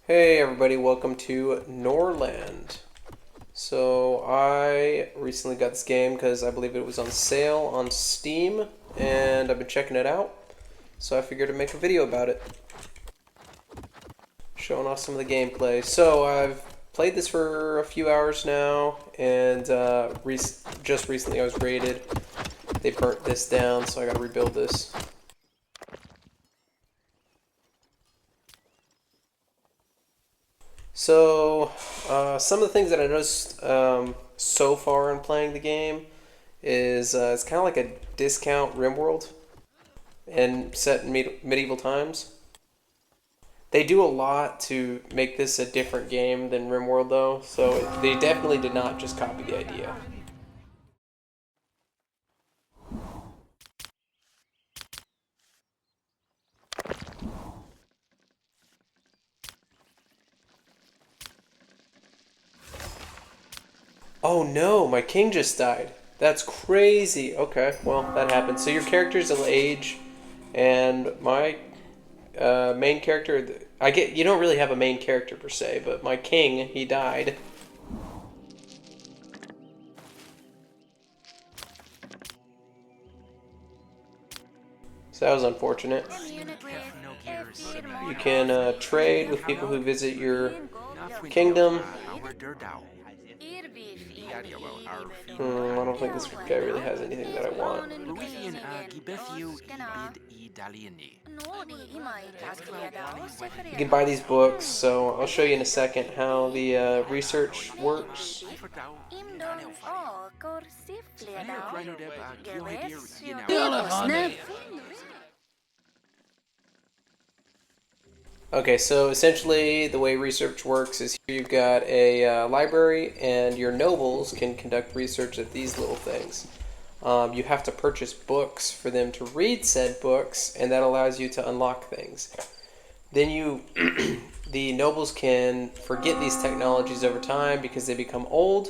Hey everybody, welcome to Norland. So I recently got this game because I believe it was on sale on Steam and I've been checking it out. So I figured to make a video about it. Showing off some of the gameplay. So I've played this for a few hours now and just recently I was raided. They burnt this down, so I gotta rebuild this. So, some of the things that I noticed so far in playing the game is it's kind of like a discount RimWorld and set in medieval times. They do a lot to make this a different game than RimWorld, though, so they definitely did not just copy the idea. Oh no, my king just died. That's crazy. Okay, well, that happens. So your characters will age, and my main character, I get you don't really have a main character per se, but my king, he died. So that was unfortunate. You can trade with people who visit your kingdom. I don't think this guy really has anything that I want. You can buy these books, so I'll show you in a second how the research works. Okay, so essentially the way research works is here you've got a library and your nobles can conduct research at these little things. You have to purchase books for them to read said books, and that allows you to unlock things. Then the nobles can forget these technologies over time because they become old,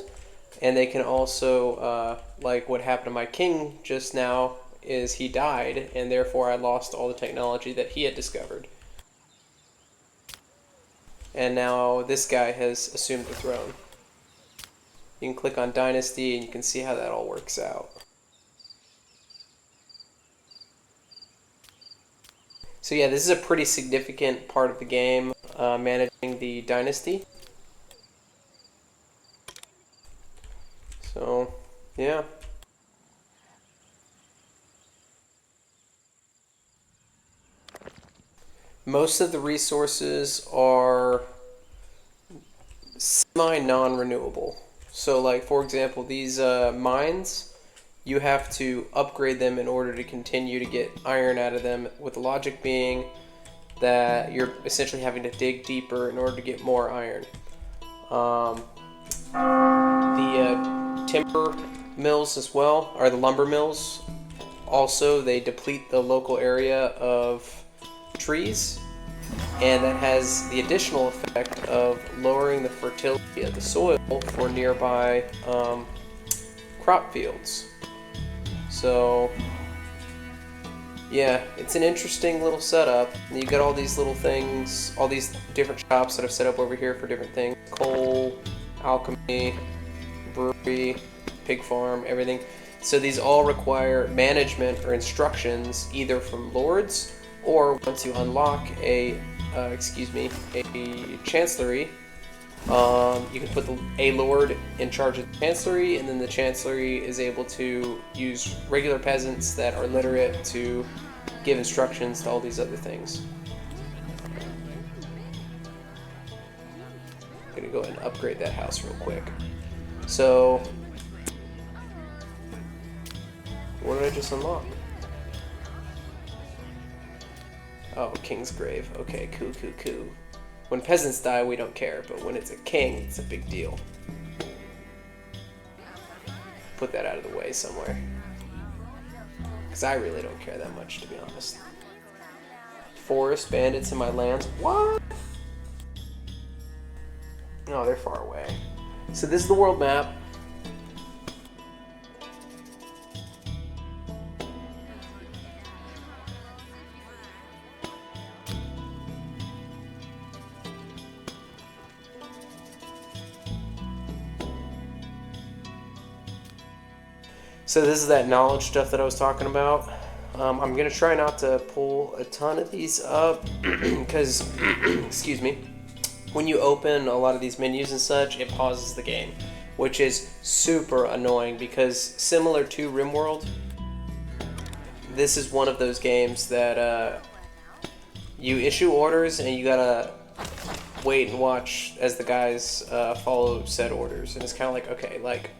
and they can also, like what happened to my king just now, is he died, and therefore I lost all the technology that he had discovered. And now this guy has assumed the throne. You can click on Dynasty and you can see how that all works out. So yeah, this is a pretty significant part of the game, managing the dynasty. So, yeah. Most of the resources are semi-non-renewable. So like, for example, these mines, you have to upgrade them in order to continue to get iron out of them, with the logic being that you're essentially having to dig deeper in order to get more iron. The timber mills as well, or the lumber mills, also they deplete the local area of trees, and that has the additional effect of lowering the fertility of the soil for nearby crop fields. So yeah, it's an interesting little setup. You got all these little things, all these different shops that I've set up over here for different things. Coal, alchemy, brewery, pig farm, everything. So these all require management or instructions either from lords, or once you unlock a chancellery, you can put a lord in charge of the chancellery, and then the chancellery is able to use regular peasants that are literate to give instructions to all these other things. I'm gonna go ahead and upgrade that house real quick. So, what did I just unlock? Oh, King's Grave. Okay, cool. When peasants die, we don't care, but when it's a king, it's a big deal. Put that out of the way somewhere. Because I really don't care that much, to be honest. Forest bandits in my lands? What? No, they're far away. So this is the world map. So this is that knowledge stuff that I was talking about. I'm gonna try not to pull a ton of these up because, excuse me, when you open a lot of these menus and such, it pauses the game, which is super annoying because similar to RimWorld, this is one of those games that you issue orders and you gotta wait and watch as the guys follow said orders, and it's kind of like, okay, like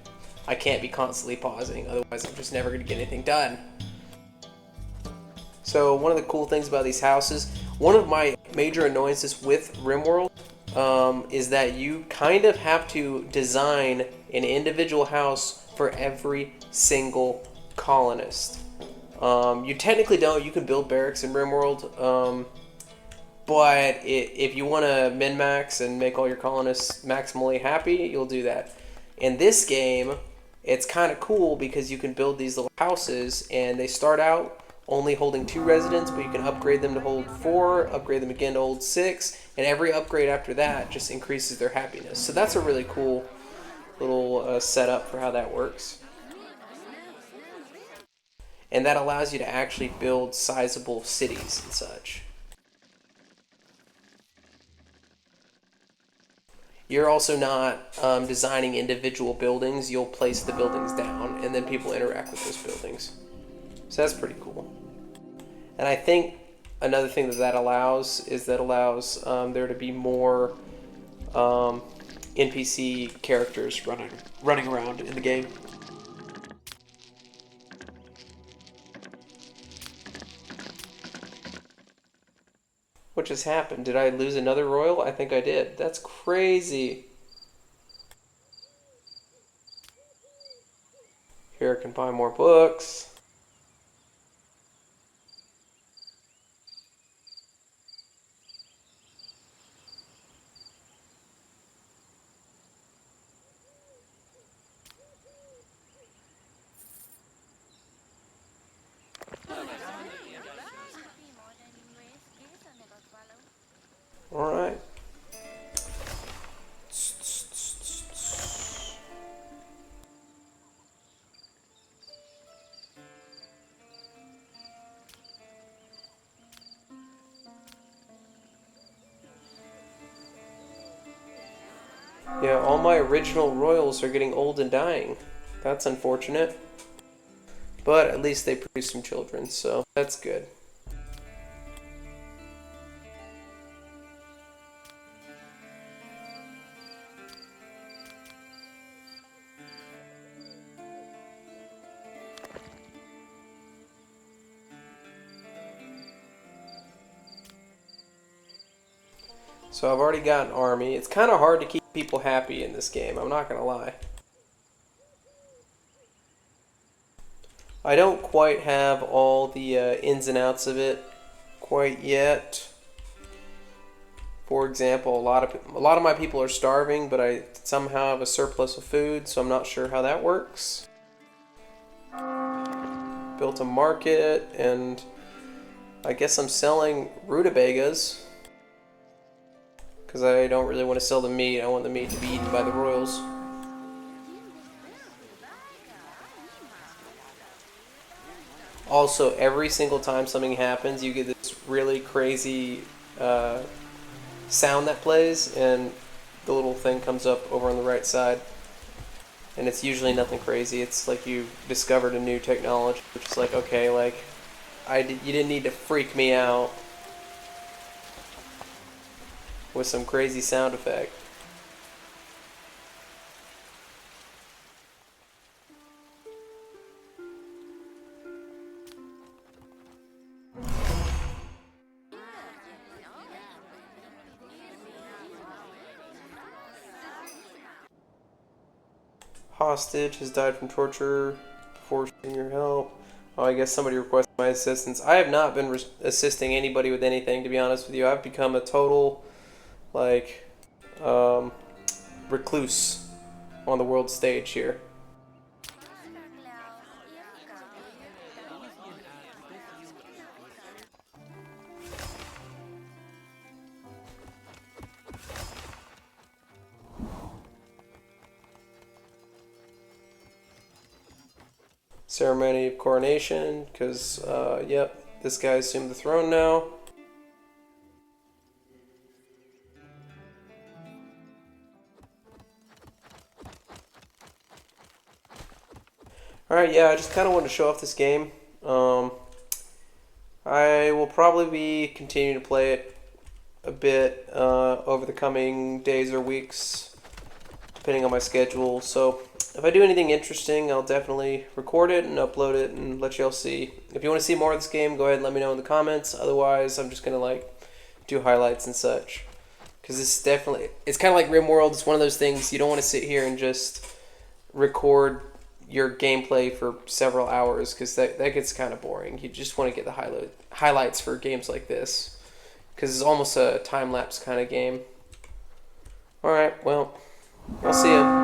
I can't be constantly pausing, otherwise I'm just never gonna get anything done. So one of the cool things about these houses, one of my major annoyances with RimWorld is that you kind of have to design an individual house for every single colonist. You technically don't. You can build barracks in RimWorld, but if you want to min-max and make all your colonists maximally happy, you'll do that. In this game, it's kind of cool because you can build these little houses, and they start out only holding 2 residents, but you can upgrade them to hold 4, upgrade them again to hold 6, and every upgrade after that just increases their happiness. So that's a really cool little setup for how that works. And that allows you to actually build sizable cities and such. You're also not designing individual buildings. You'll place the buildings down, and then people interact with those buildings. So that's pretty cool. And I think another thing that allows is that allows there to be more NPC characters running around in the game. What just happened? Did I lose another royal? I think I did. That's crazy. Here I can buy more books. All right. Yeah, all my original royals are getting old and dying. That's unfortunate. But at least they produce some children, so that's good. So I've already got an army. It's kind of hard to keep people happy in this game, I'm not going to lie. I don't quite have all the ins and outs of it quite yet. For example, a lot of my people are starving, but I somehow have a surplus of food, so I'm not sure how that works. Built a market, and I guess I'm selling rutabagas because I don't really want to sell the meat. I want the meat to be eaten by the royals. Also, every single time something happens, you get this really crazy sound that plays, and the little thing comes up over on the right side. And it's usually nothing crazy. It's like you discovered a new technology, which is like, okay, like, you didn't need to freak me out with some crazy sound effect. Hostage has died from torture before seeking your help. Oh, I guess somebody requested my assistance. I have not been assisting anybody with anything, to be honest with you. I've become a total, like, recluse on the world stage here. ceremony of coronation, because, yep, this guy assumed the throne now. Alright, yeah, I just kind of wanted to show off this game. I will probably be continuing to play it a bit over the coming days or weeks, depending on my schedule. So if I do anything interesting, I'll definitely record it and upload it and let y'all see. If you want to see more of this game, go ahead and let me know in the comments. Otherwise, I'm just gonna do highlights and such. Because it's kind of like RimWorld. It's one of those things you don't want to sit here and just record your gameplay for several hours, because that gets kind of boring. You just want to get the highlights for games like this, because it's almost a time-lapse kind of game. Alright, well, I'll see you.